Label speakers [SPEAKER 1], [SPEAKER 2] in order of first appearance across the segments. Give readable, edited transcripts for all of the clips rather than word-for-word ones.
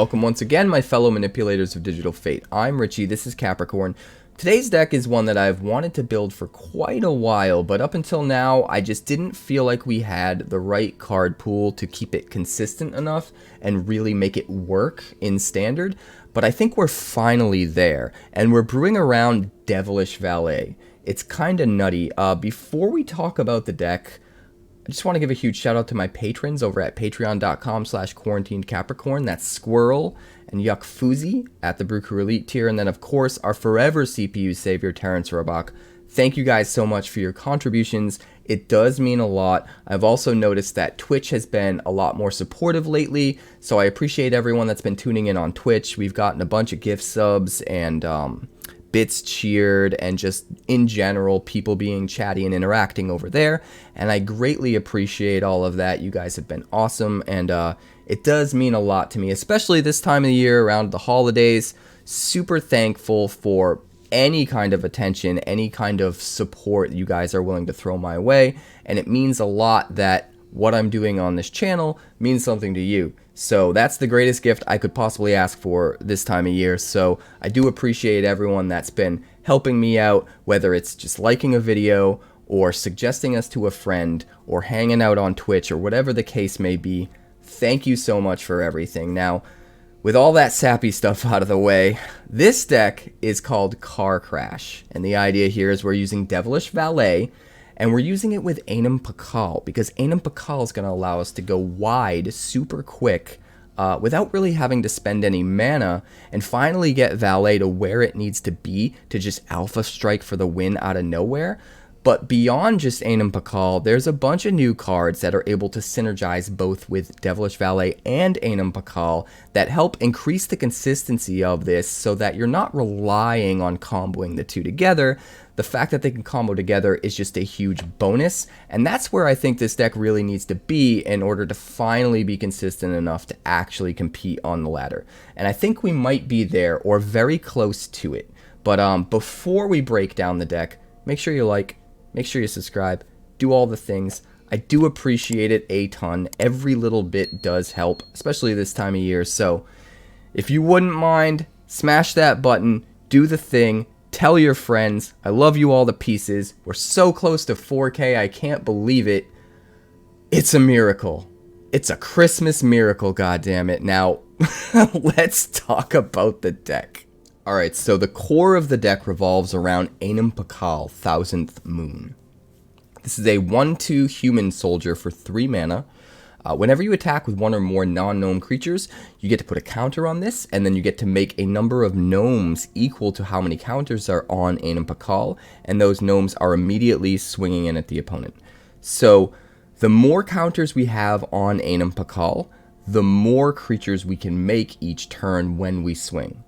[SPEAKER 1] Welcome once again, my fellow manipulators of digital fate. I'm Richie, this is Capricorn. Today's deck is one that I've wanted to build for quite a while, but up until now, I just didn't feel like we had the right card pool to keep it consistent enough and really make it work in Standard. But I think we're finally there, and we're brewing around Devilish Valet. It's kinda nutty. Before we talk about the deck, I just want to give a huge shout out to my patrons over at patreon.com/quarantinedcapricorn. That's Squirrel and Yuck Foozy at the Brew Crew Elite tier. And then, of course, our forever CPU savior, Terrence Robach. Thank you guys so much for your contributions. It does mean a lot. I've also noticed that Twitch has been a lot more supportive lately, so I appreciate everyone that's been tuning in on Twitch. We've gotten a bunch of gift subs and bits cheered, and just in general people being chatty and interacting over there, and I greatly appreciate all of that. You guys have been awesome, and it does mean a lot to me, especially this time of the year around the holidays. Super thankful for any kind of attention, any kind of support you guys are willing to throw my way, and it means a lot that what I'm doing on this channel means something to you. So that's the greatest gift I could possibly ask for this time of year. So I do appreciate everyone that's been helping me out, whether it's just liking a video or suggesting us to a friend or hanging out on Twitch or whatever the case may be. Thank you so much for everything. Now, with all that sappy stuff out of the way, this deck is called Car Crash. And the idea here is we're using Devilish Valet, and we're using it with Anim Pakal, because Anim Pakal is going to allow us to go wide super quick without really having to spend any mana, and finally get Valet to where it needs to be to just alpha strike for the win out of nowhere. But beyond just Anim Pakal, there's a bunch of new cards that are able to synergize both with Devilish Valet and Anim Pakal that help increase the consistency of this so that you're not relying on comboing the two together. The fact that they can combo together is just a huge bonus, and that's where I think this deck really needs to be in order to finally be consistent enough to actually compete on the ladder. And I think we might be there or very close to it. But before we break down the deck, make sure you like, make sure you subscribe, do all the things. I do appreciate it a ton. Every little bit does help, especially this time of year. So if you wouldn't mind, smash that button, do the thing, tell your friends. I love you all to pieces. We're so close to 4K, I can't believe it. It's a miracle. It's a Christmas miracle, goddammit. Now, let's talk about the deck. Alright, so the core of the deck revolves around Anim Pakal, Thousandth Moon. This is a 1/2 human soldier for 3 mana. Whenever you attack with one or more non-gnome creatures, you get to put a counter on this, and then you get to make a number of gnomes equal to how many counters are on Anim Pakal, and those gnomes are immediately swinging in at the opponent. So the more counters we have on Anim Pakal, the more creatures we can make each turn when we swing.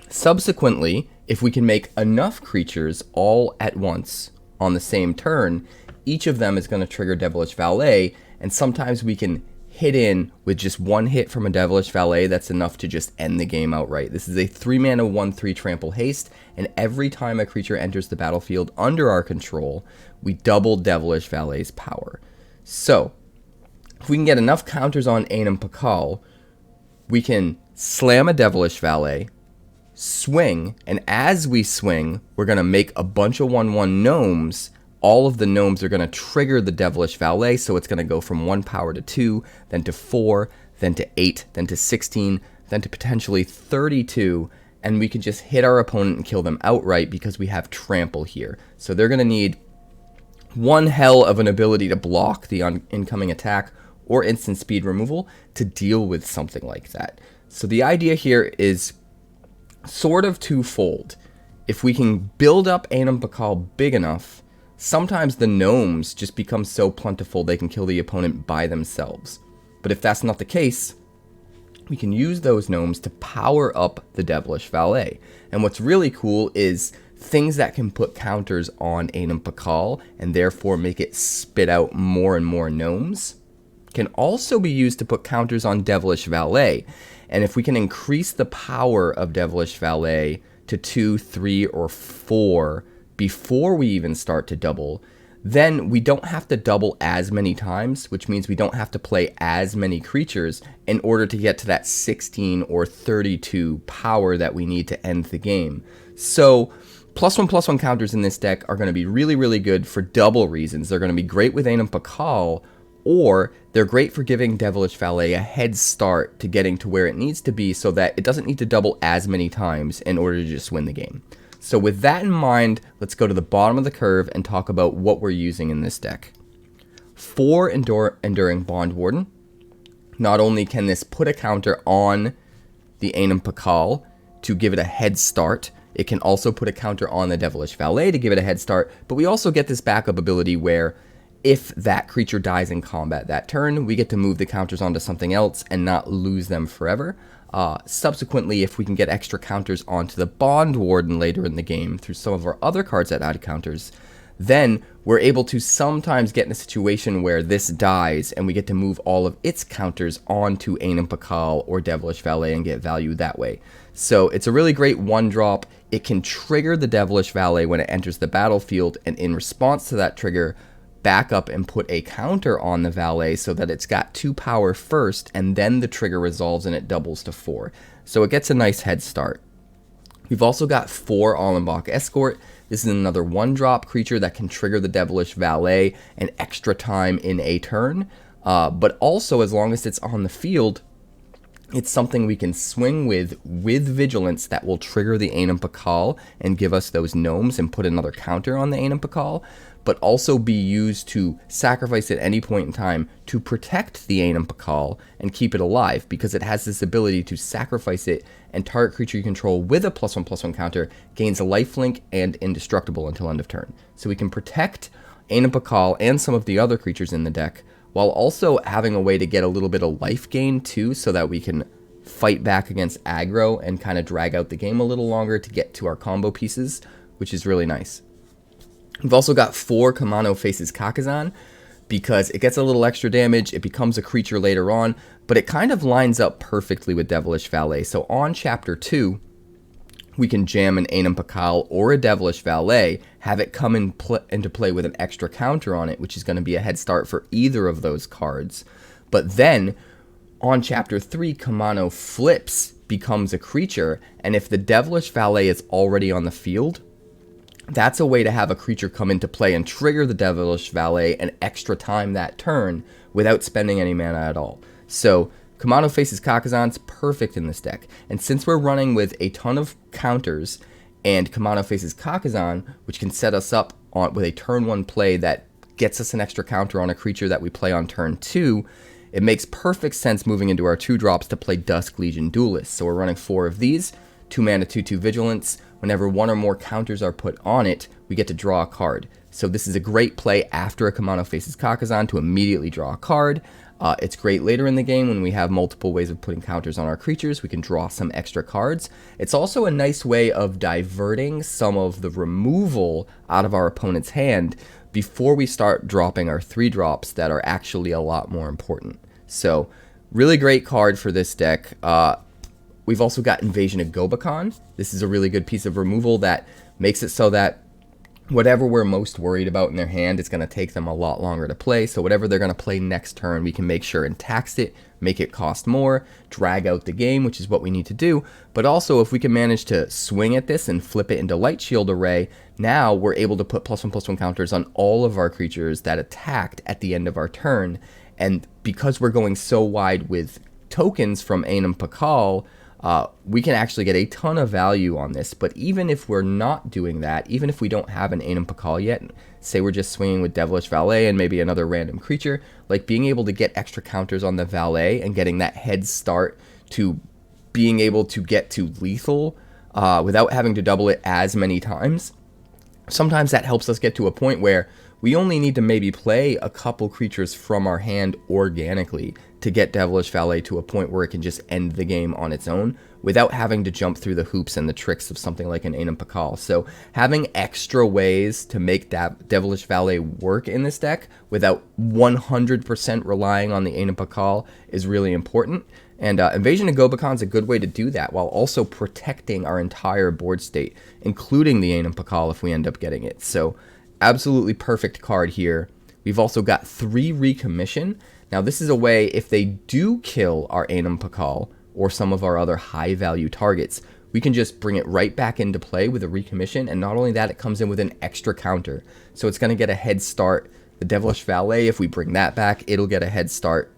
[SPEAKER 1] Subsequently, if we can make enough creatures all at once on the same turn, each of them is going to trigger Devilish Valet, and sometimes we can hit in with just one hit from a Devilish Valet that's enough to just end the game outright. This is a 3 mana 1/3 trample haste, and every time a creature enters the battlefield under our control, we double Devilish Valet's power. So, if we can get enough counters on Anim Pakal, we can slam a Devilish Valet, swing, and as we swing, we're going to make a bunch of 1/1 gnomes. All of the gnomes are going to trigger the Devilish Valet, so it's going to go from 1 power to 2, then to 4, then to 8, then to 16, then to potentially 32, and we can just hit our opponent and kill them outright because we have trample here. So they're going to need one hell of an ability to block the incoming attack or instant speed removal to deal with something like that. So the idea here is sort of twofold. If we can build up Anim Pakal big enough, sometimes the gnomes just become so plentiful they can kill the opponent by themselves. But if that's not the case, we can use those gnomes to power up the Devilish Valet. And what's really cool is things that can put counters on Anim Pakal and therefore make it spit out more and more gnomes can also be used to put counters on Devilish Valet. And if we can increase the power of Devilish Valet to 2, 3, or 4 before we even start to double, then we don't have to double as many times, which means we don't have to play as many creatures in order to get to that 16 or 32 power that we need to end the game. So +1/+1 counters in this deck are going to be really, really good for double reasons. They're going to be great with Anim Pakal, or they're great for giving Devilish Valet a head start to getting to where it needs to be so that it doesn't need to double as many times in order to just win the game. So with that in mind, let's go to the bottom of the curve and talk about what we're using in this deck. For Enduring Bondwarden, not only can this put a counter on the Anim Pakal to give it a head start, it can also put a counter on the Devilish Valet to give it a head start, but we also get this backup ability where if that creature dies in combat that turn, we get to move the counters onto something else and not lose them forever. Subsequently, if we can get extra counters onto the Bondwarden later in the game through some of our other cards that add counters, then we're able to sometimes get in a situation where this dies and we get to move all of its counters onto Anim Pakal or Devilish Valet and get value that way. So it's a really great 1-drop. It can trigger the Devilish Valet when it enters the battlefield, and in response to that trigger, back up and put a counter on the Valet so that it's got 2 power first, and then the trigger resolves and it doubles to 4. So it gets a nice head start. We've also got 4 Ollenbock Escort. This is another 1-drop creature that can trigger the Devilish Valet an extra time in a turn. But also, as long as it's on the field, it's something we can swing with Vigilance that will trigger the Anim Pakal and give us those gnomes and put another counter on the Anim Pakal, but also be used to sacrifice at any point in time to protect the Anim Pakal and keep it alive, because it has this ability to sacrifice it, and target creature you control with a +1/+1 counter gains a lifelink and indestructible until end of turn. So we can protect Anim Pakal and some of the other creatures in the deck, while also having a way to get a little bit of life gain too, so that we can fight back against aggro and kind of drag out the game a little longer to get to our combo pieces, which is really nice. We've also got 4 Kumano faces Kakkazan, because it gets a little extra damage, it becomes a creature later on, but it kind of lines up perfectly with Devilish Valet. So on Chapter 2, we can jam an Anim Pakal or a Devilish Valet, have it come into play with an extra counter on it, which is going to be a head start for either of those cards. But then, on Chapter 3, Kumano flips, becomes a creature, and if the Devilish Valet is already on the field, that's a way to have a creature come into play and trigger the Devilish Valet an extra time that turn without spending any mana at all. So Kumano faces Kakkazan's perfect in this deck. And since we're running with a ton of counters, and Kumano faces Kakkazan, which can set us up with a turn 1 play that gets us an extra counter on a creature that we play on turn 2, it makes perfect sense moving into our 2-drops to play Dusk, Legion, Duelist. So we're running 4 of these, 2 mana, 2/2 Vigilance. Whenever 1 or more counters are put on it, we get to draw a card. So this is a great play after a Kumano faces Kakkazan to immediately draw a card. It's great later in the game when we have multiple ways of putting counters on our creatures. We can draw some extra cards. It's also a nice way of diverting some of the removal out of our opponent's hand before we start dropping our 3-drops that are actually a lot more important. So really great card for this deck. We've also got Invasion of Gobakhan. This is a really good piece of removal that makes it so that whatever we're most worried about in their hand, it's going to take them a lot longer to play. So whatever they're going to play next turn, we can make sure and tax it, make it cost more, drag out the game, which is what we need to do. But also, if we can manage to swing at this and flip it into Light Shield Array, now we're able to put +1/+1 counters on all of our creatures that attacked at the end of our turn. And because we're going so wide with tokens from Anim Pakal, we can actually get a ton of value on this. But even if we're not doing that, even if we don't have an Anim Pakal yet, say we're just swinging with Devilish Valet and maybe another random creature, like being able to get extra counters on the Valet and getting that head start to being able to get to lethal without having to double it as many times, sometimes that helps us get to a point where we only need to maybe play a couple creatures from our hand organically to get Devilish Valet to a point where it can just end the game on its own without having to jump through the hoops and the tricks of something like an Anim Pakal. So having extra ways to make Devilish Valet work in this deck without 100% relying on the Anim Pakal is really important. And Invasion of Gobakhan is a good way to do that while also protecting our entire board state, including the Anim Pakal if we end up getting it. So absolutely perfect card here. We've also got 3 Recommission. Now this is a way, if they do kill our Anim Pakal or some of our other high value targets, we can just bring it right back into play with a Recommission, and not only that, it comes in with an extra counter. So it's going to get a head start. The Devilish Valet, if we bring that back, it'll get a head start.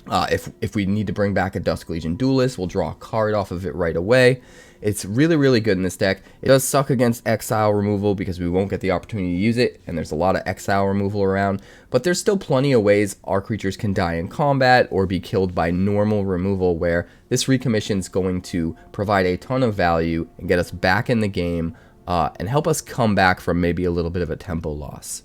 [SPEAKER 1] If we need to bring back a Dusk Legion Duelist, we'll draw a card off of it right away. It's really, really good in this deck. It does suck against exile removal because we won't get the opportunity to use it, and there's a lot of exile removal around, but there's still plenty of ways our creatures can die in combat or be killed by normal removal, where this Recommission is going to provide a ton of value and get us back in the game and help us come back from maybe a little bit of a tempo loss.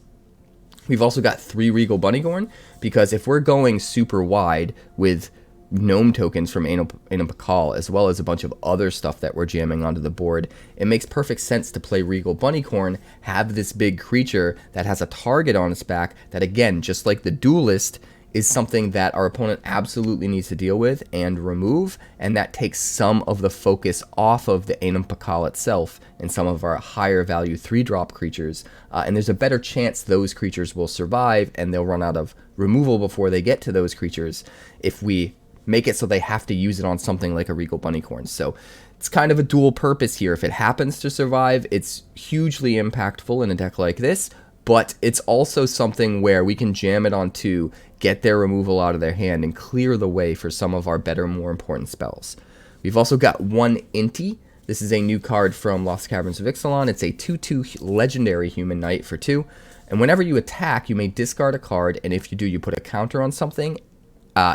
[SPEAKER 1] We've also got 3 Regal Bunnicorn, because if we're going super wide with gnome tokens from Anim Pakal, as well as a bunch of other stuff that we're jamming onto the board, it makes perfect sense to play Regal Bunnicorn, have this big creature that has a target on its back that, again, just like the Duelist, is something that our opponent absolutely needs to deal with and remove, and that takes some of the focus off of the Anim Pakal itself and some of our higher value 3-drop creatures, and there's a better chance those creatures will survive and they'll run out of removal before they get to those creatures if we make it so they have to use it on something like a Regal Bunnicorn. So it's kind of a dual purpose here. If it happens to survive, it's hugely impactful in a deck like this, but it's also something where we can jam it on 2, get their removal out of their hand, and clear the way for some of our better, more important spells. We've also got 1 Inti. This is a new card from Lost Caverns of Ixalan. It's a 2/2 legendary human knight for 2. And whenever you attack, you may discard a card, and if you do, you put a counter on something.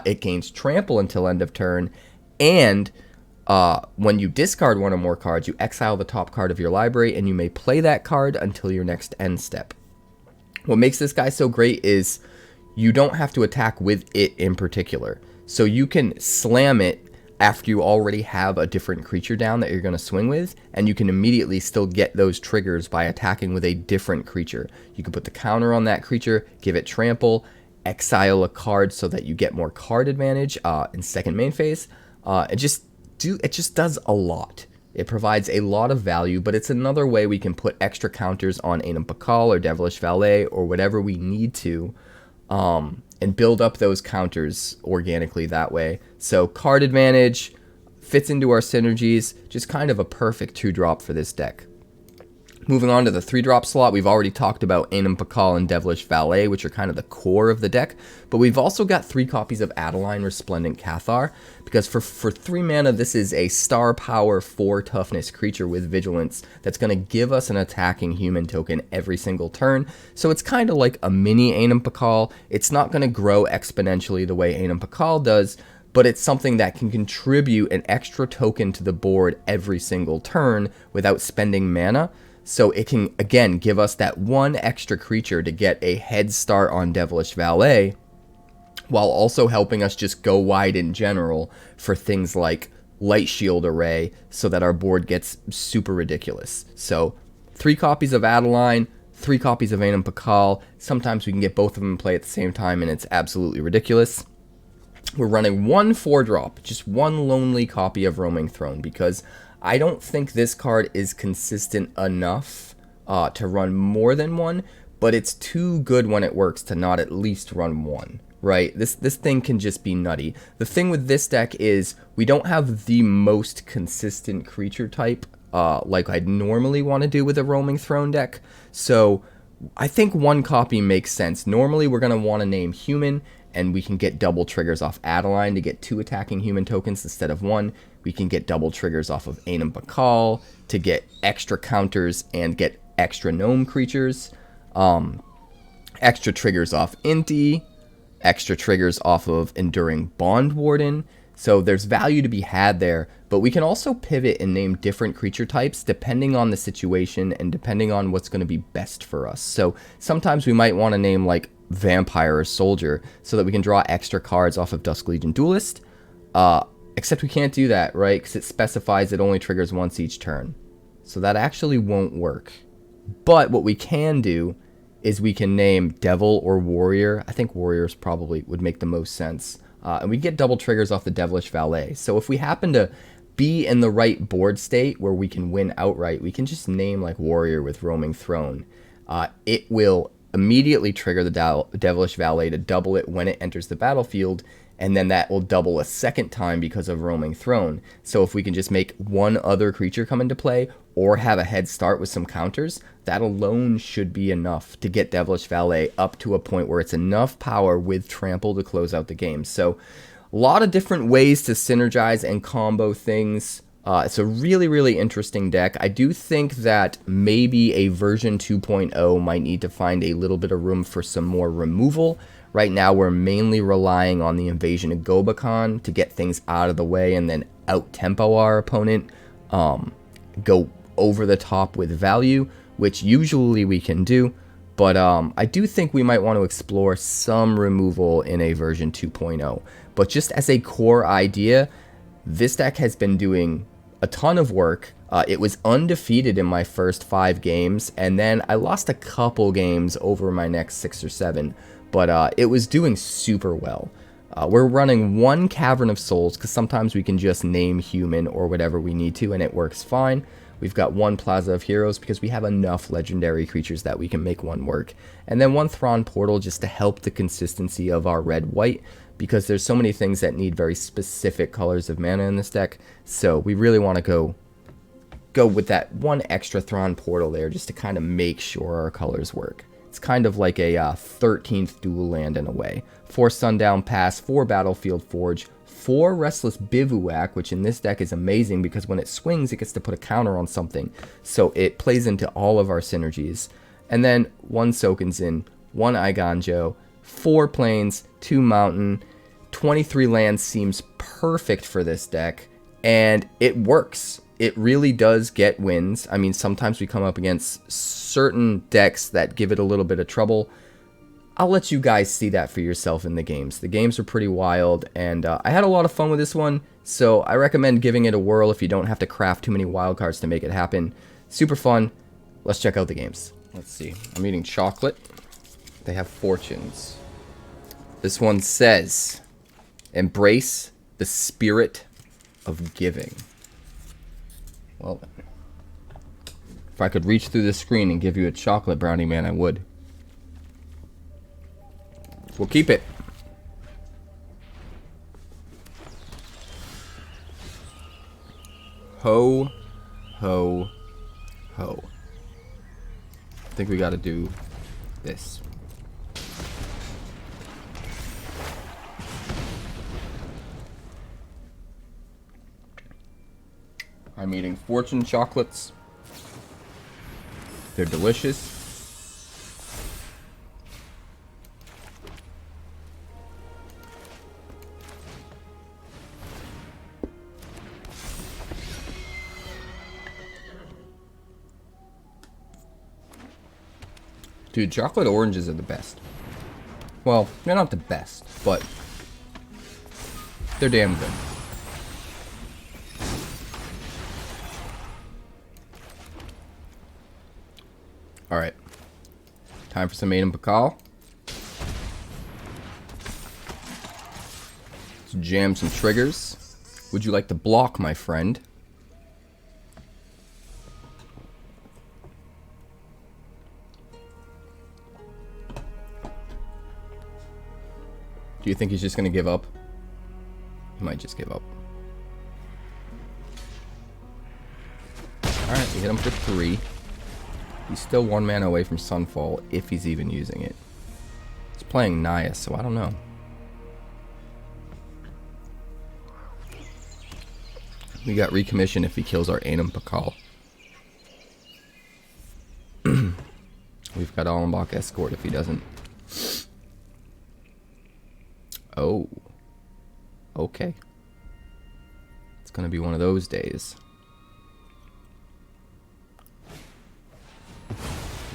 [SPEAKER 1] It gains trample until end of turn, and when you discard 1 or more cards, you exile the top card of your library, and you may play that card until your next end step. What makes this guy so great is you don't have to attack with it in particular. So you can slam it after you already have a different creature down that you're going to swing with, and you can immediately still get those triggers by attacking with a different creature. You can put the counter on that creature, give it trample, exile a card so that you get more card advantage in second main phase. It just does a lot. It provides a lot of value, but it's another way we can put extra counters on Anim Pakal or Devilish Valet or whatever we need to, and build up those counters organically that way. So card advantage fits into our synergies, just kind of a perfect 2-drop for this deck. Moving on to the 3-drop slot, we've already talked about Anim Pakal and Devilish Valet, which are kind of the core of the deck, but we've also got 3 copies of Adeline, Resplendent, Cathar, because for 3 mana, this is a star power 4 toughness creature with vigilance that's going to give us an attacking human token every single turn. So it's kind of like a mini Anim Pakal. It's not going to grow exponentially the way Anim Pakal does, but it's something that can contribute an extra token to the board every single turn without spending mana. So it can, again, give us that 1 extra creature to get a head start on Devilish Valet, while also helping us just go wide in general for things like Light Shield Array, so that our board gets super ridiculous. So 3 copies of Adeline, 3 copies of Anim Pakal. Sometimes we can get both of them in play at the same time, and it's absolutely ridiculous. We're running 1 4-drop, just 1 lonely copy of Roaming Throne, because I don't think this card is consistent enough to run more than 1, but it's too good when it works to not at least run 1, right? This thing can just be nutty. The thing with this deck is we don't have the most consistent creature type like I'd normally want to do with a Roaming Throne deck, so I think 1 copy makes sense. Normally we're going to want to name human, and we can get double triggers off Adeline to get 2 attacking human tokens instead of 1. We can get double triggers off of Anim Pakal to get extra counters and get extra gnome creatures. Extra triggers off Inti. Extra triggers off of Enduring Bondwarden. So there's value to be had there, but we can also pivot and name different creature types depending on the situation and depending on what's going to be best for us. So sometimes we might want to name like Vampire or Soldier so that we can draw extra cards off of Dusk Legion Duelist. Except we can't do that, right? Because it specifies it only triggers once each turn. So that actually won't work. But what we can do is we can name Devil or Warrior. I think Warriors probably would make the most sense. And we get double triggers off the Devilish Valet. So if we happen to be in the right board state where we can win outright, we can just name like Warrior with Roaming Throne. it will immediately trigger the Devilish Valet to double it when it enters the battlefield, and then that will double a second time because of Roaming Throne. So if we can just make one other creature come into play, or have a head start with some counters, that alone should be enough to get Devilish Valet up to a point where it's enough power with Trample to close out the game. So a lot of different ways to synergize and combo things. It's a really, really interesting deck. I do think that maybe a version 2.0 might need to find a little bit of room for some more removal. Right now, we're mainly relying on the Invasion of Gobakhan to get things out of the way and then out-tempo our opponent, go over the top with value, which usually we can do. But I do think we might want to explore some removal in a version 2.0. But just as a core idea, this deck has been doing a ton of work. It was undefeated in my first 5 games, and then I lost a couple games over my next 6 or 7, but it was doing super well. We're running 1 Cavern of Souls, because sometimes we can just name human or whatever we need to, and it works fine. We've got 1 Plaza of Heroes, because we have enough legendary creatures that we can make 1 work. And then 1 Thran Portal, just to help the consistency of our red-white, because there's so many things that need very specific colors of mana in this deck. So we really want to go with that 1 extra Thran Portal there, just to kind of make sure our colors work. It's kind of like a 13th dual land in a way. 4 Sundown Pass, 4 Battlefield Forge, 4 Restless Bivouac, which in this deck is amazing because when it swings, it gets to put a counter on something. So it plays into all of our synergies. And then 1 Sokenzan, 1 Eiganjo, 4 plains, 2 mountain, 23 lands seems perfect for this deck, and it works. It really does get wins. I mean, sometimes we come up against certain decks that give it a little bit of trouble. I'll let you guys see that for yourself in the games. The games are pretty wild, and I had a lot of fun with this one, so I recommend giving it a whirl if you don't have to craft too many wildcards to make it happen. Super fun. Let's check out the games. Let's see. I'm eating chocolate. They have fortunes. This one says, embrace the spirit of giving. Well, if I could reach through the screen and give you a chocolate brownie, man, I would. We'll keep it. Ho, ho, ho. I think we gotta do this. I'm eating fortune chocolates. They're delicious. Dude, chocolate oranges are the best. Well, they're not the best, but they're damn good. Alright. Time for some Anim Pakal. Let's jam some triggers. Would you like to block, my friend? Do you think he's just going to give up? He might just give up. Alright, we hit him for 3. He's still 1 mana away from Sunfall, if he's even using it. He's playing Naya, so I don't know. We got Recommission if he kills our Anim Pakal. We've got Ollenbock Escort if he doesn't. Oh. Okay. It's gonna be one of those days.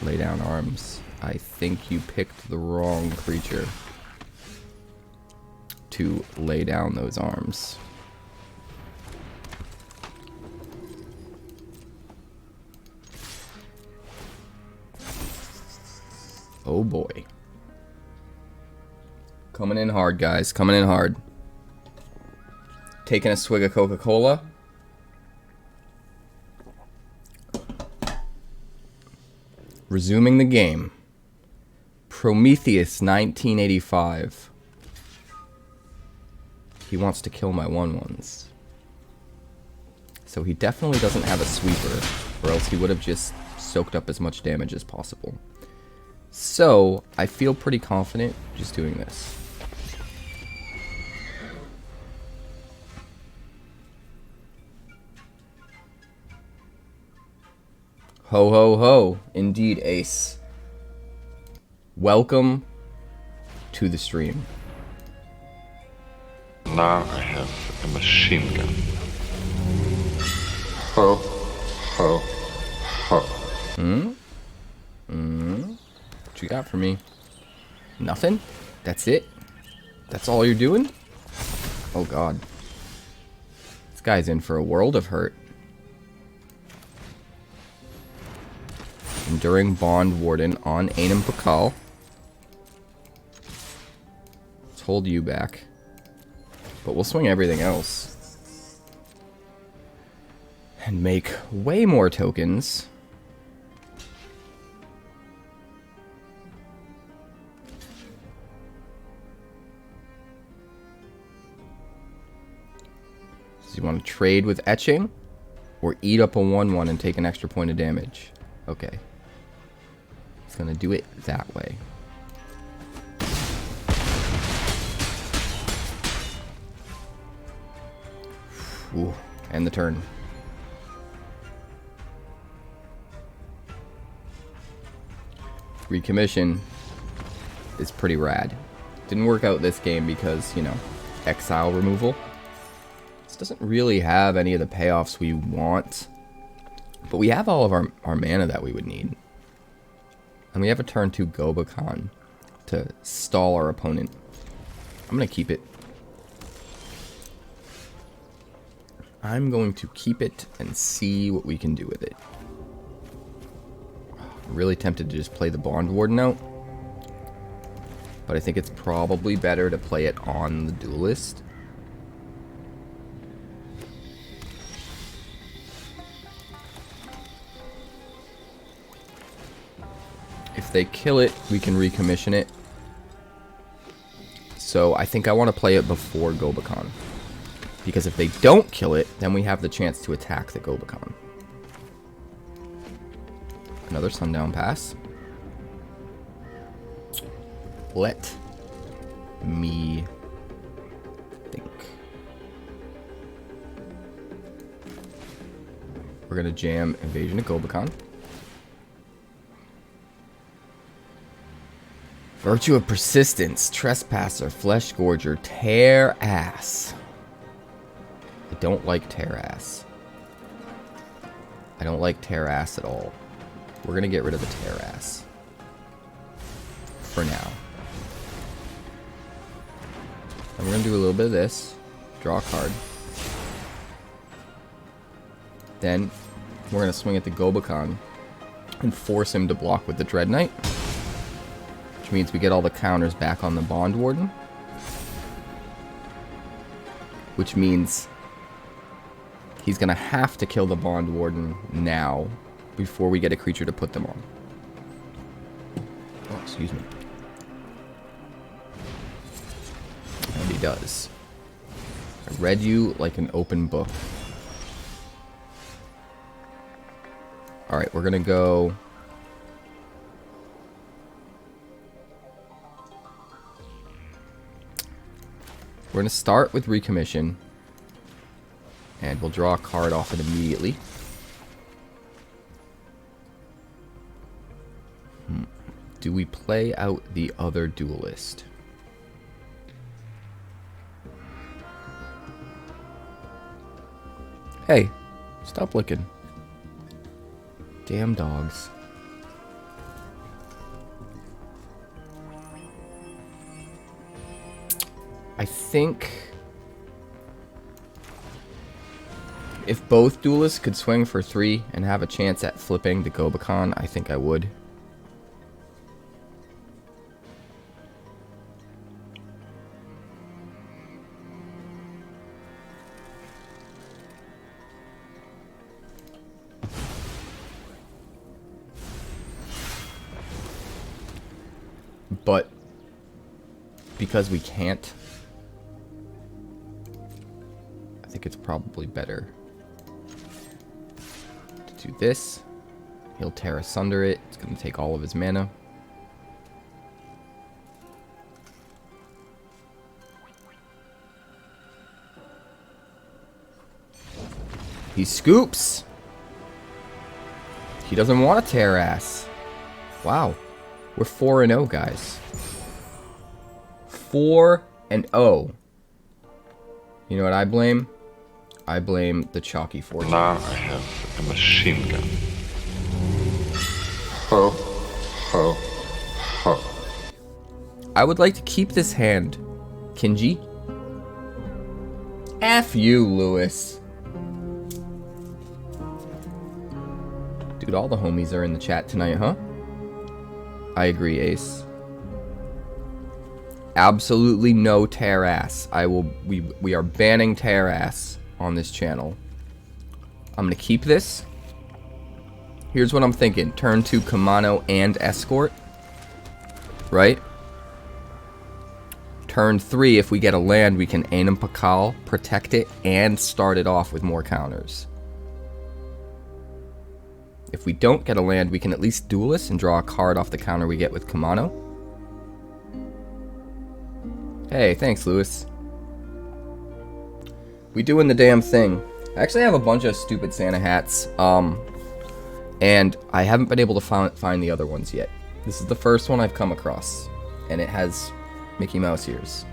[SPEAKER 1] Lay down arms. I think you picked the wrong creature to lay down those arms. Oh boy. Coming in hard, guys. Coming in hard. Taking a swig of Coca-Cola. Resuming the game. Prometheus 1985. He wants to kill my 1/1s. So he definitely doesn't have a sweeper, or else he would have just soaked up as much damage as possible. So I feel pretty confident just doing this. Ho ho ho, indeed, Ace. Welcome to the stream.
[SPEAKER 2] Now I have a machine gun. Ho, ho, ho.
[SPEAKER 1] What you got for me? Nothing? That's it? That's all you're doing? Oh god. This guy's in for a world of hurt. Enduring Bondwarden on Anim Pakal. Let's hold you back. But we'll swing everything else. And make way more tokens. So you want to trade with Etching? Or eat up a 1/1 and take an extra point of damage? Okay. It's gonna do it that way. Ooh, end the turn. Recommission is pretty rad. Didn't work out this game because, you know, exile removal. This doesn't really have any of the payoffs we want. But we have all of our mana that we would need. And we have a turn 2 Gobakhan to stall our opponent. I'm going to keep it. I'm going to keep it and see what we can do with it. I'm really tempted to just play the Bondwarden out. But I think it's probably better to play it on the Duelist. If they kill it, we can recommission it. So I think I want to play it before Gobakhan. Because if they don't kill it, then we have the chance to attack the Gobakhan. Another Sundown Pass. Let me think. We're going to jam Invasion of Gobakhan. Virtue of Persistence, Trespasser, Flesh Gorger, Tear Ass. I don't like Tear Ass. I don't like Tear Ass at all. We're going to get rid of the Tear Ass. For now. And we're going to do a little bit of this. Draw a card. Then we're going to swing at the Gobakhan and force him to block with the Dread Knight. Which means we get all the counters back on the Bondwarden. Which means he's going to have to kill the Bondwarden now before we get a creature to put them on. Oh, excuse me. And he does. I read you like an open book. Alright, we're going to go... We're going to start with Recommission. And we'll draw a card off it immediately. Do we play out the other Duelist? Hey, stop licking. Damn dogs. I think if both Duelists could swing for 3 and have a chance at flipping the Gobakhan, I think I would. But because we can't, I think it's probably better to do this. He'll tear asunder it. It's going to take all of his mana. He scoops. He doesn't want to tear ass. Wow. We're 4-0, guys. 4-0. You know what I blame? I blame the chalky fortune.
[SPEAKER 2] Now I have a machine gun. Ho, ho, ho.
[SPEAKER 1] I would like to keep this hand. Kinji? F you, Lewis. Dude, all the homies are in the chat tonight, huh? I agree, Ace. Absolutely no tear ass. We are banning tear ass on this channel. I'm gonna keep this. Here's what I'm thinking. Turn 2 Kumano and Escort. Right? Turn 3, if we get a land, we can Anim Pakal, protect it, and start it off with more counters. If we don't get a land, we can at least Duelist and draw a card off the counter we get with Kumano. Hey, thanks, Lewis. We doing the damn thing. I actually have a bunch of stupid Santa hats, and I haven't been able to find the other ones yet. This is the first one I've come across, and it has Mickey Mouse ears.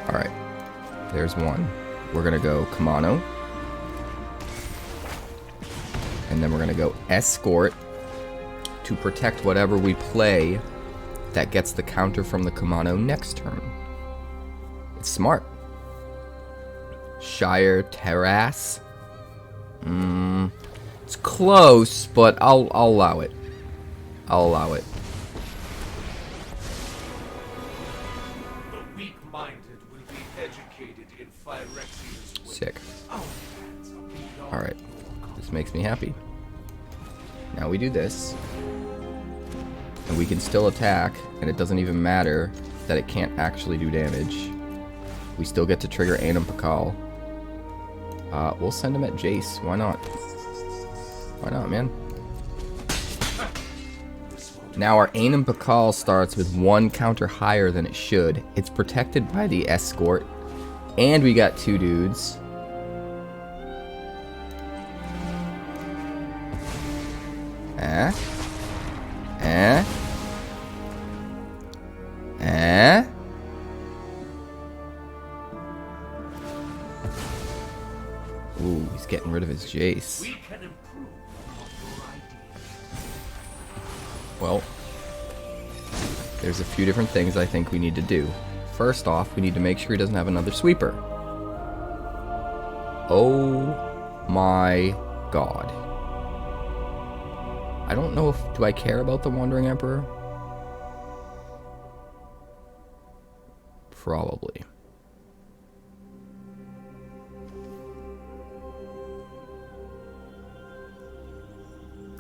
[SPEAKER 1] Alright, there's one. We're gonna go Kumano. And then we're gonna go Escort to protect whatever we play that gets the counter from the Kumano next turn. It's smart. Shire Terrace. It's close, but I'll allow it. I'll allow it.
[SPEAKER 3] The weak-minded will be educated in Phyrexia's way.
[SPEAKER 1] Sick. Alright. This makes me happy. Now we do this. And we can still attack, and it doesn't even matter that it can't actually do damage. We still get to trigger Anim Pakal. We'll send him at Jace. Why not? Why not, man? Now our Anim Pakal starts with 1 counter higher than it should. It's protected by the Escort. And we got 2 dudes. Ooh, he's getting rid of his Jace.
[SPEAKER 3] We can improve on your ideas.
[SPEAKER 1] Well, there's a few different things I think we need to do. First off, we need to make sure he doesn't have another sweeper. Oh my god. I don't know if... Do I care about the Wandering Emperor? Probably.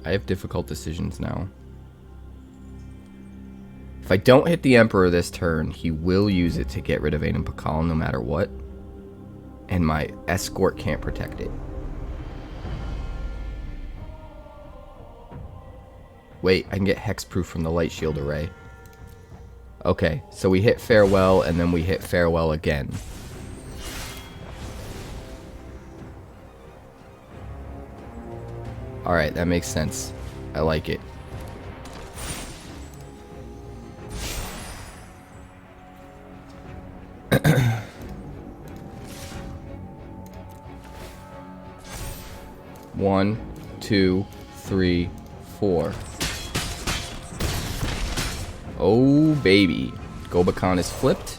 [SPEAKER 1] I have difficult decisions now. If I don't hit the Emperor this turn, he will use it to get rid of Anim Pakal no matter what. And my Escort can't protect it. Wait, I can get Hexproof from the Light Shield Array. Okay, so we hit Farewell, and then we hit Farewell again. Alright, that makes sense. I like it. One, two, three, 4. Oh, baby. Gobakhan is flipped.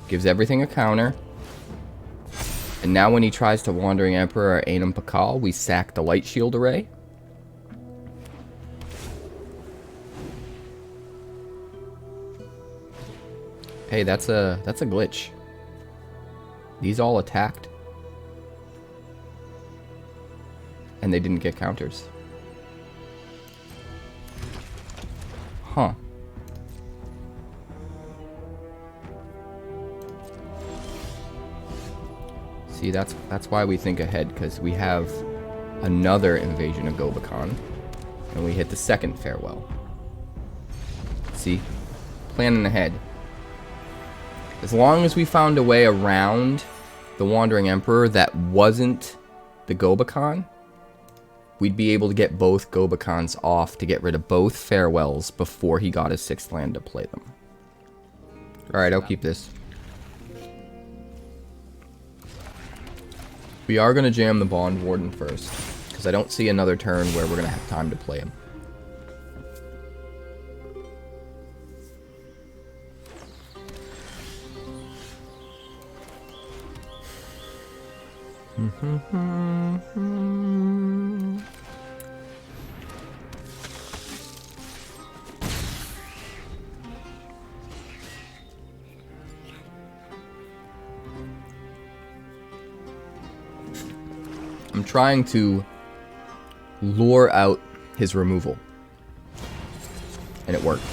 [SPEAKER 1] Gives everything a counter. And now when he tries to Wandering Emperor or Anim Pakal, we sack the Light Shield Array. Hey, that's a glitch. These all attacked. And they didn't get counters. Huh. See, that's why we think ahead, because we have another Invasion of Gobakhan, and we hit the second farewell. See? Planning ahead. As long as we found a way around the Wandering Emperor that wasn't the Gobakhan, we'd be able to get both Gobakhans off to get rid of both farewells before he got his 6th land to play them. Alright, I'll keep this. We are going to jam the Bondwarden first, because I don't see another turn where we're going to have time to play him. I'm trying to lure out his removal. And it worked.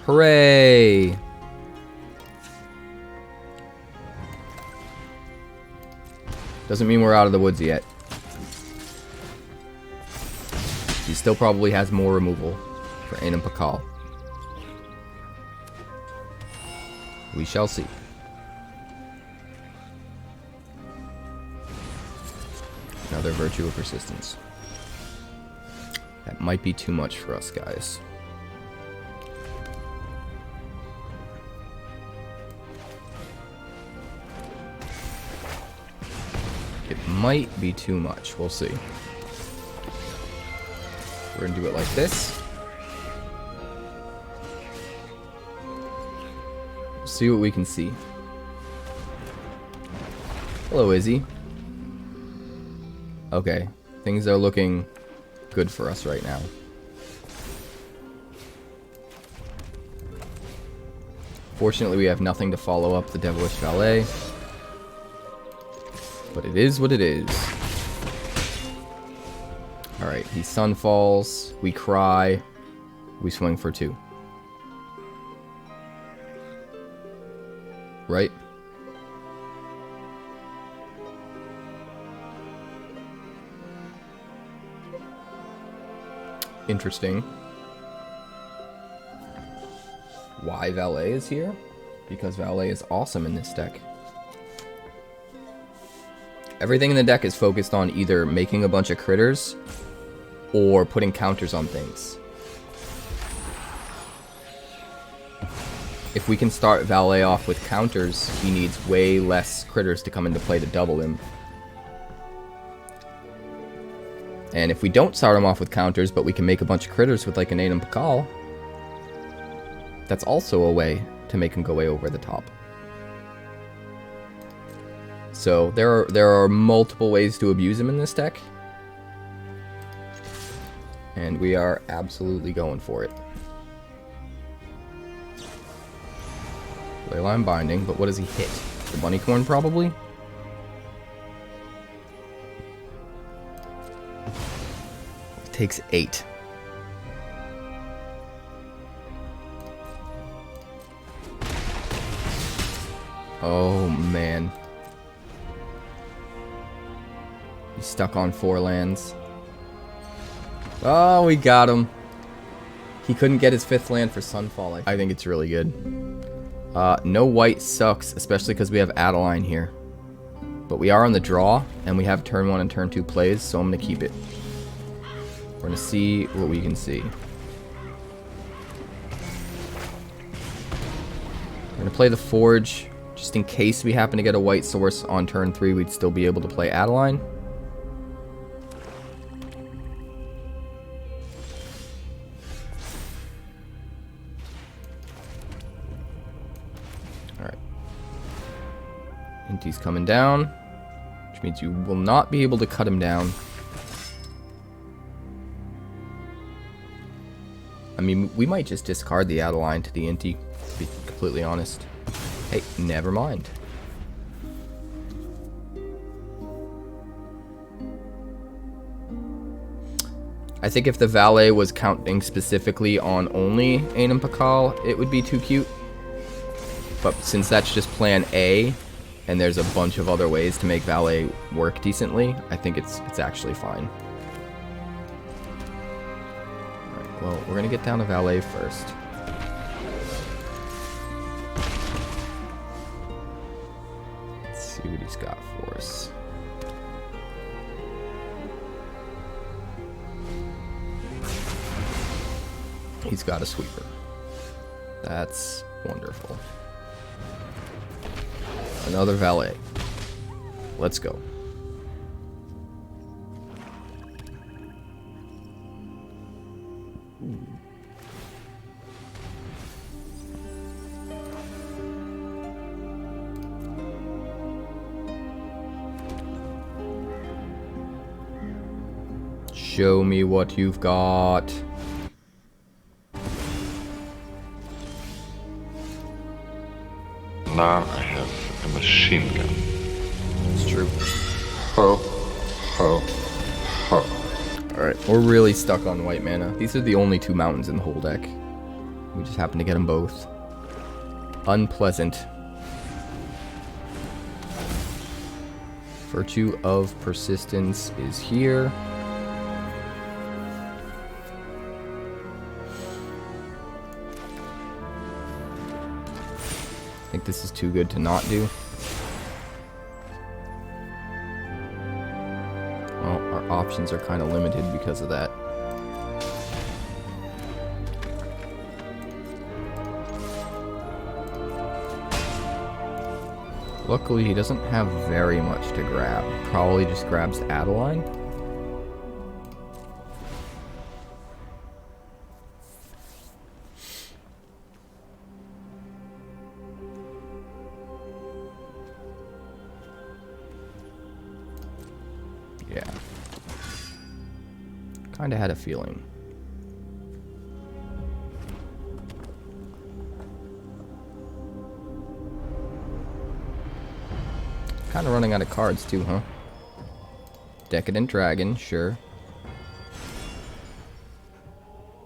[SPEAKER 1] Hooray! Doesn't mean we're out of the woods yet. He still probably has more removal for Anim Pakal. We shall see. Another Virtue of Persistence. That might be too much for us, guys. It might be too much. We'll see. We're gonna do it like this. See what we can see. Hello, Izzy. Okay, things are looking good for us right now. Fortunately, we have nothing to follow up the Devilish Valet. But it is what it is. Alright, he sun falls, we cry, we swing for 2. Right? Interesting. Why Valet is here? Because Valet is awesome in this deck. Everything in the deck is focused on either making a bunch of critters or putting counters on things. If we can start Valet off with counters, he needs way less critters to come into play to double him. And if we don't start him off with counters, but we can make a bunch of critters with like an Anim Pakal, that's also a way to make him go way over the top. So there are multiple ways to abuse him in this deck. And we are absolutely going for it. Leyline Binding, but what does he hit? The Bunnicorn probably? Takes 8. Oh man. He's stuck on 4 lands. Oh, we got him. He couldn't get his 5th land for Sunfall. I think it's really good. No white sucks, especially because we have Adeline here. But we are on the draw, and we have turn 1 and turn 2 plays, so I'm going to keep it. We're going to see what we can see. We're going to play the Forge. Just in case we happen to get a white source on turn 3, we'd still be able to play Adeline. Alright. Inti's coming down, which means you will not be able to cut him down. I mean, we might just discard the Adeline to the Inti, to be completely honest. Hey, never mind. I think if the valet was counting specifically on only Anim Pakal, it would be too cute. But since that's just plan A, and there's a bunch of other ways to make valet work decently, I think it's actually fine. Alright, well, we're gonna get down to valet first. Let's see what he's got for us. He's got a sweeper. That's wonderful. Another valet. Let's go. Ooh. Show me what you've got.
[SPEAKER 2] Now I have a machine gun.
[SPEAKER 1] It's true.
[SPEAKER 2] Ho, ho, ho.
[SPEAKER 1] Alright, we're really stuck on white mana. These are the only two mountains in the whole deck. We just happen to get them both. Unpleasant. Virtue of Persistence is here. I think this is too good to not do. Well, our options are kind of limited because of that. Luckily, he doesn't have very much to grab. Probably just grabs Adeline. Yeah. Kinda had a feeling. Kinda running out of cards too, huh? Decadent Dragon, sure.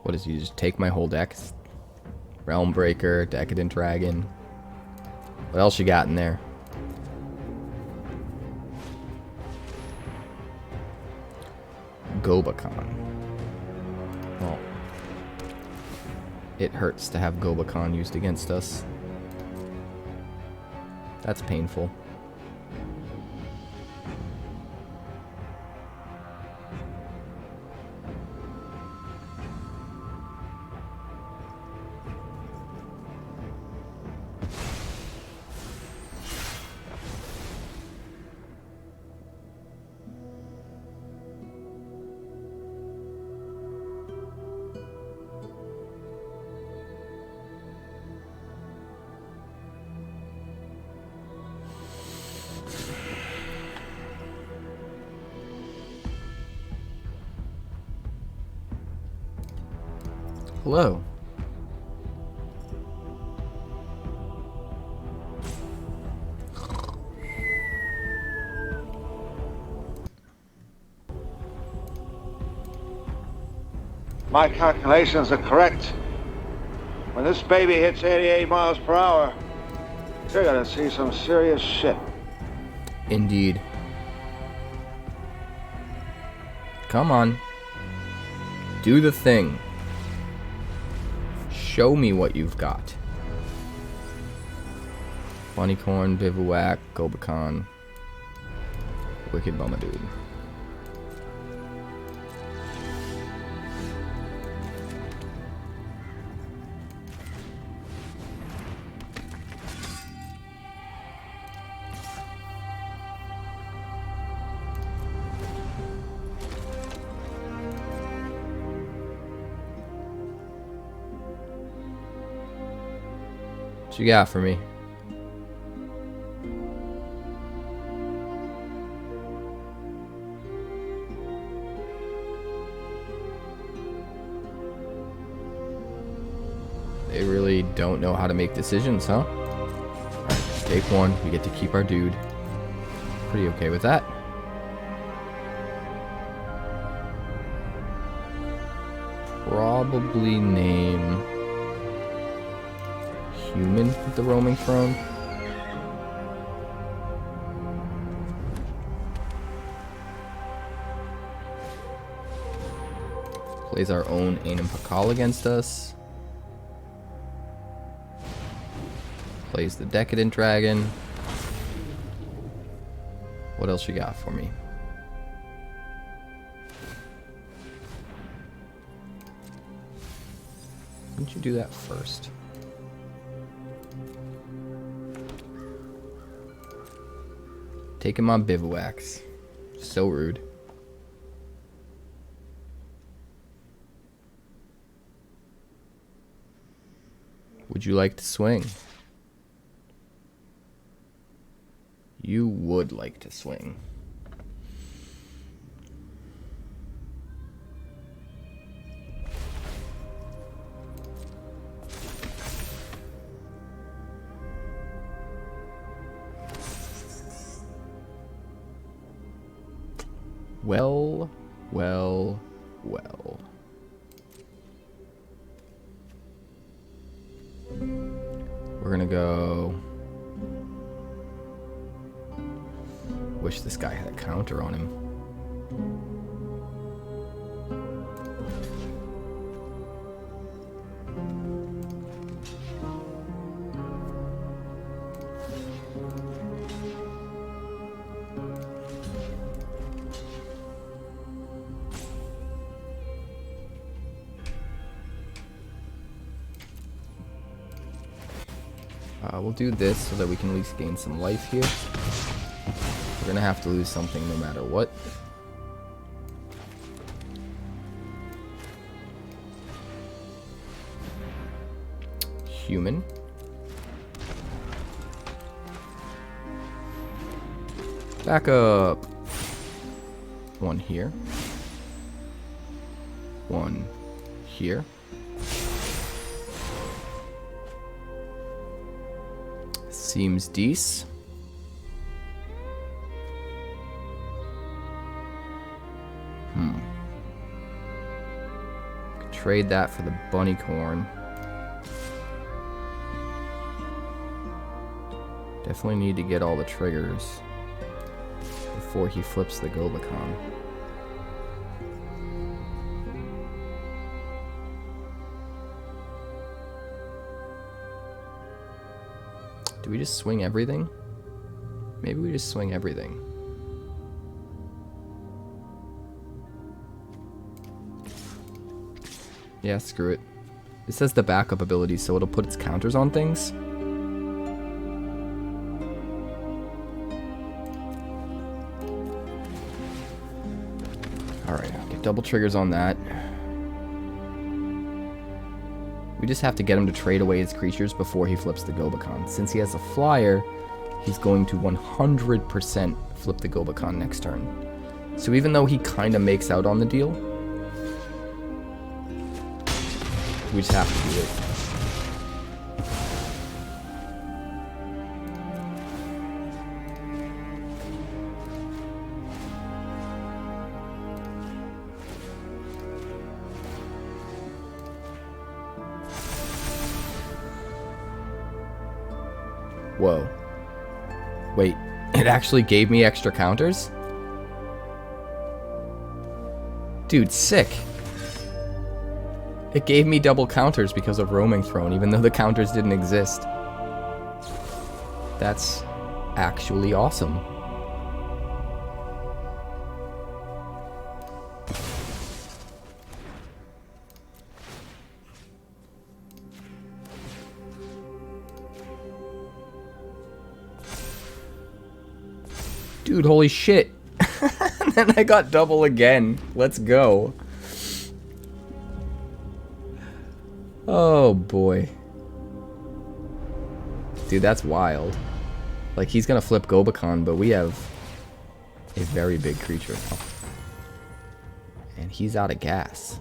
[SPEAKER 1] What is he, just take my whole deck? Realm Breaker, Decadent Dragon. What else you got in there? Gobakhan. Well, it hurts to have Gobakhan used against us. That's painful. Hello.
[SPEAKER 4] My calculations are correct. When this baby hits 88 miles per hour, you're gonna see some serious shit.
[SPEAKER 1] Indeed. Come on. Do the thing. Show me what you've got. Bunnicorn, Bivouac, Gobakhan, Wicked Bummadude. What you got for me? They really don't know how to make decisions, huh? Alright, take one. We get to keep our dude. Pretty okay with that. probably name Human with the Roaming Throne. Plays our own Anim Pakal against us. Plays the Decadent Dragon. What else you got for me? Why don't you do that first? Taking my bivouacs. So rude. Would you like to swing? You would like to swing. Well, well, well. We're gonna go... Wish this guy had a counter on him. We'll do this so that we can at least gain some life here. We're gonna have to lose something no matter what. Human. Back up. One here. One here. Seems decent. Trade that for the Bunnicorn. Definitely need to get all the triggers before he flips the Gobakhan. Do we just swing everything? Maybe we just swing everything. Yeah, screw it. It says the backup ability, so it'll put its counters on things. Alright, I'll get double triggers on that. We just have to get him to trade away his creatures before he flips the Gobakhan. Since he has a flyer, he's going to 100% flip the Gobakhan next turn. So even though he kind of makes out on the deal, we just have to do it. Whoa. Wait, it actually gave me extra counters? Dude, sick. It gave me double counters because of Roaming Throne, even though the counters didn't exist. That's actually awesome. Dude, holy shit. And then I got double again. Let's go. Oh boy. Dude, that's wild. Like, he's gonna flip Gobakhan, but we have a very big creature now. And he's out of gas.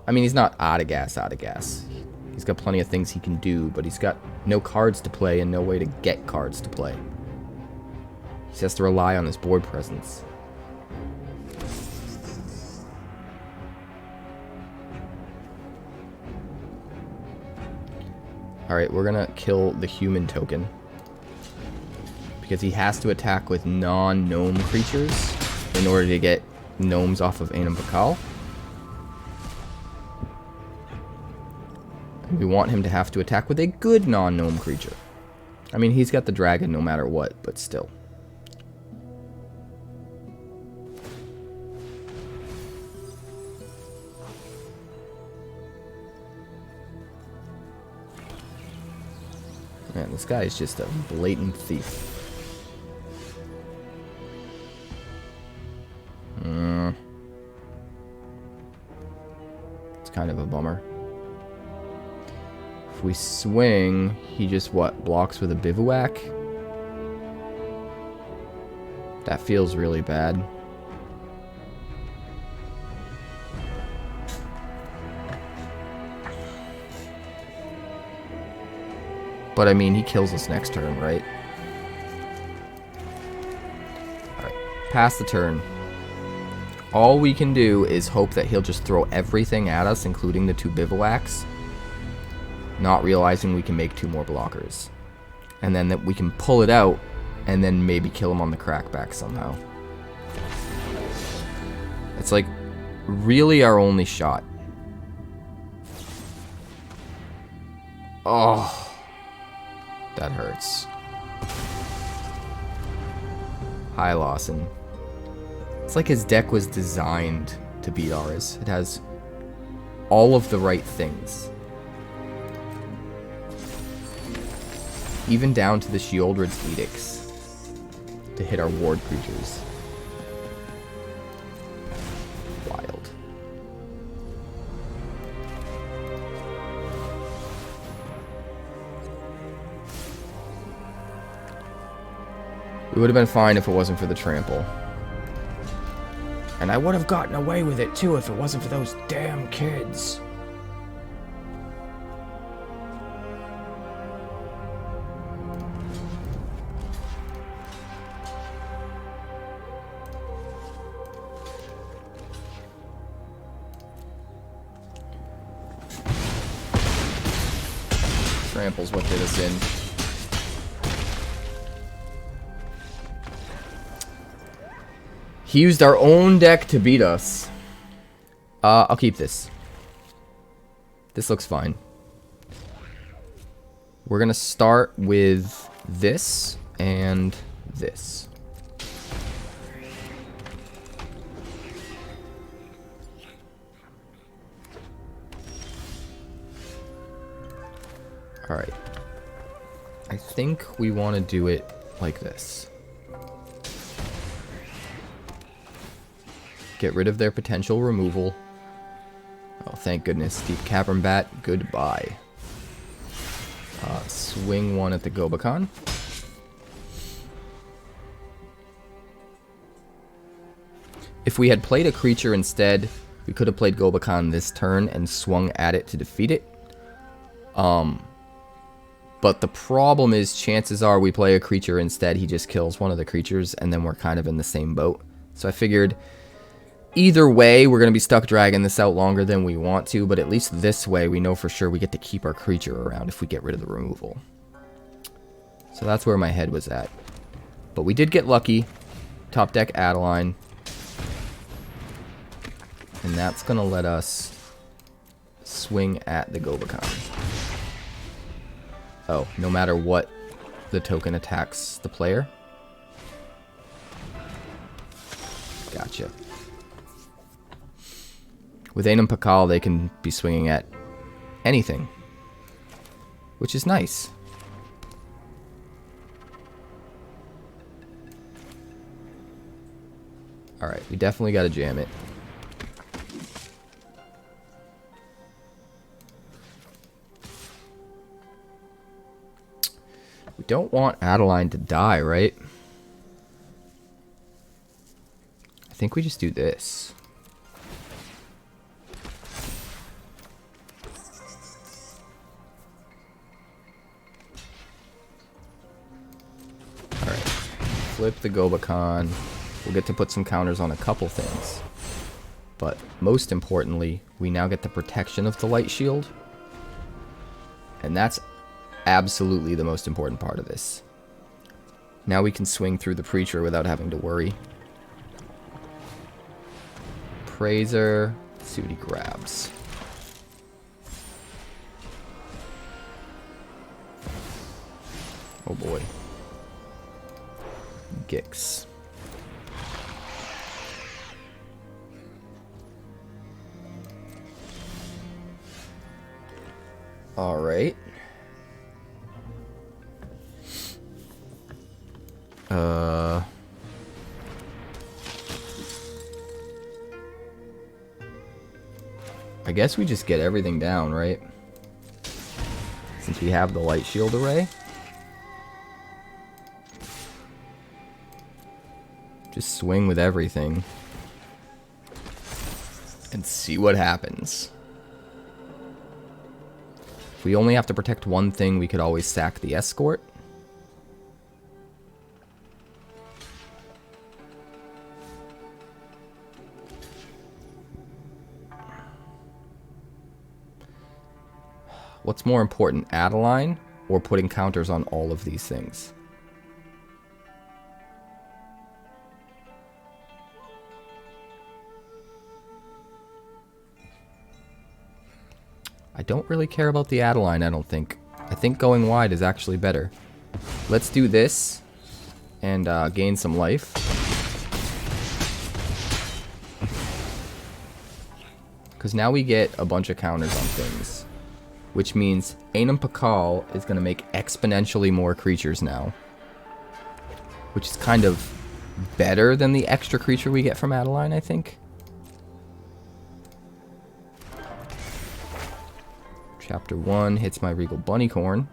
[SPEAKER 1] I mean, he's not out of gas. He's got plenty of things he can do, but he's got no cards to play and no way to get cards to play. He has to rely on his board presence. Alright, we're gonna kill the human token. Because he has to attack with non-gnome creatures in order to get gnomes off of Anim Pakal. And we want him to have to attack with a good non-gnome creature. I mean, he's got the dragon no matter what, but still. Man, this guy is just a blatant thief. It's kind of a bummer. If we swing, he just, what, blocks with a Bivouac? That feels really bad. But I mean, he kills us next turn, right? Alright, pass the turn. All we can do is hope that he'll just throw everything at us, including the 2 Bivouacs. Not realizing we can make 2 more blockers. And then that we can pull it out, and then maybe kill him on the crackback somehow. It's like, really our only shot. Oh. That hurts. Hi, Lawson. It's like his deck was designed to beat ours. It has all of the right things. Even down to the Sheoldred's Edicts to hit our ward creatures. Wild. We would have been fine if it wasn't for the trample. And I would have gotten away with it too if it wasn't for those damn kids. Trample's what did us in. He used our own deck to beat us. I'll keep this. This looks fine. We're gonna start with this and this. Alright. I think we want to do it like this. Get rid of their potential removal. Oh, thank goodness. Deep Cavern Bat, goodbye. Swing 1 at the Gobakhan. If we had played a creature instead, we could have played Gobakhan this turn and swung at it to defeat it. But the problem is, chances are we play a creature instead, he just kills one of the creatures, and then we're kind of in the same boat. So I figured, either way, we're going to be stuck dragging this out longer than we want to, but at least this way, we know for sure we get to keep our creature around if we get rid of the removal. So that's where my head was at. But we did get lucky. Top deck Adeline. And that's going to let us swing at the Gobakhan. Oh, no matter what, the token attacks the player. Gotcha. With Anim Pakal, they can be swinging at anything, which is nice. Alright, we definitely got to jam it. We don't want Adeline to die, right? I think we just do this. Alright. Flip the Gobakhan. We'll get to put some counters on a couple things. But most importantly, we now get the protection of the Light Shield. And that's absolutely the most important part of this. Now we can swing through the Preacher without having to worry. Praiser. Let's see what he grabs. Oh boy. Gix. Alright. I guess we just get everything down, right? Since we have the Light Shield Array. Just swing with everything. And see what happens. If we only have to protect one thing, we could always sack the Escort. What's more important, Adeline or putting counters on all of these things? I don't really care about the Adeline, I don't think. I think going wide is actually better. Let's do this and gain some life. Because now we get a bunch of counters on things. Which means Anim Pakal is going to make exponentially more creatures now. Which is kind of better than the extra creature we get from Adeline, I think. Chapter 1 hits my Regal Bunnicorn.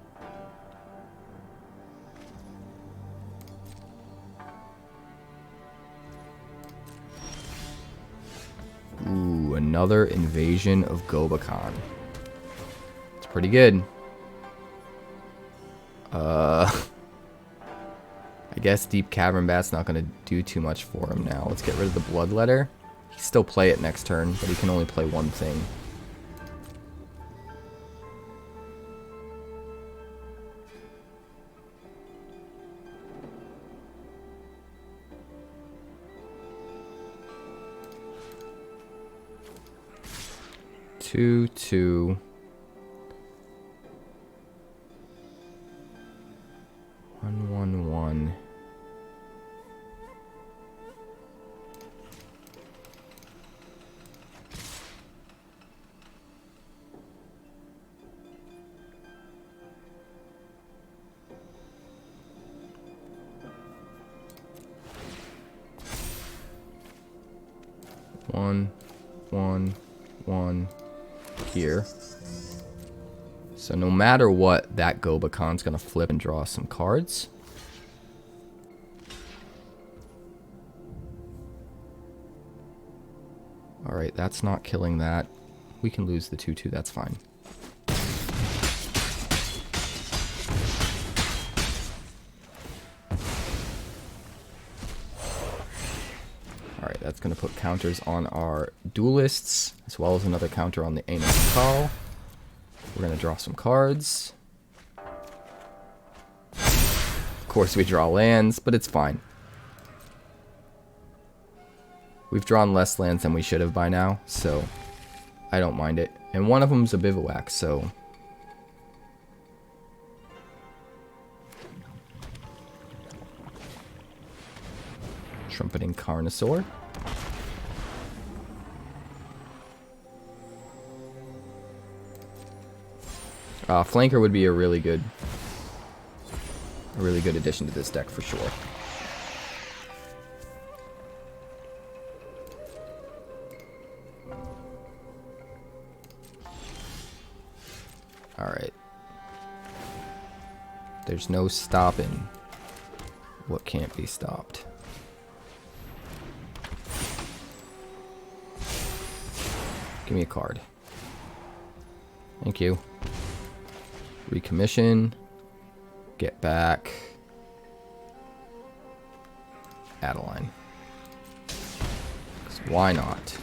[SPEAKER 1] Ooh, another Invasion of Gobakhan. It's pretty good. I guess Deep Cavern Bat's not going to do too much for him now. Let's get rid of the Bloodletter. He can still play it next turn, but he can only play one thing. Two. 1/1/1. One. Here. So no matter what, that Gobakhan's gonna flip and draw some cards. Alright, that's not killing that. We can lose the 2/2, that's fine. Alright, that's gonna put counters on our Duelists, as well as another counter on the Anim Pakal. We're going to draw some cards. Of course we draw lands, but it's fine. We've drawn less lands than we should have by now, so I don't mind it. And one of them's a Bivouac, so... Trumpeting Carnosaur. Flanker would be a really good addition to this deck for sure. Alright. There's no stopping what can't be stopped. Give me a card. Thank you. Recommission. Get back. Adeline. 'Cause why not?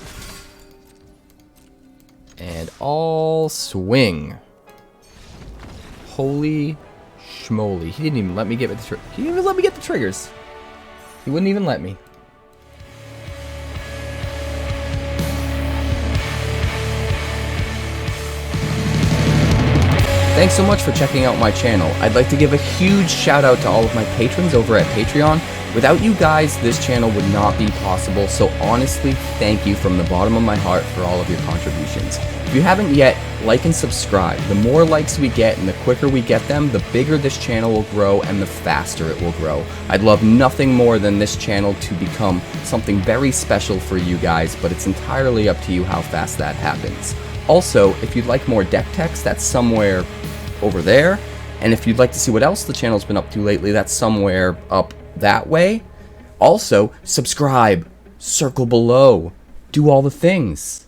[SPEAKER 1] And all swing. Holy schmoly. He didn't even let me get the he didn't even let me get the triggers. He wouldn't even let me. Thanks so much for checking out my channel. I'd like to give a huge shout out to all of my patrons over at Patreon. Without you guys, this channel would not be possible, so honestly, thank you from the bottom of my heart for all of your contributions. If you haven't yet, like and subscribe. The more likes we get and the quicker we get them, the bigger this channel will grow and the faster it will grow. I'd love nothing more than this channel to become something very special for you guys, but it's entirely up to you how fast that happens. Also, if you'd like more deck text, that's somewhere over there. And if you'd like to see what else the channel's been up to lately, that's somewhere up that way. Also, subscribe, circle below, do all the things.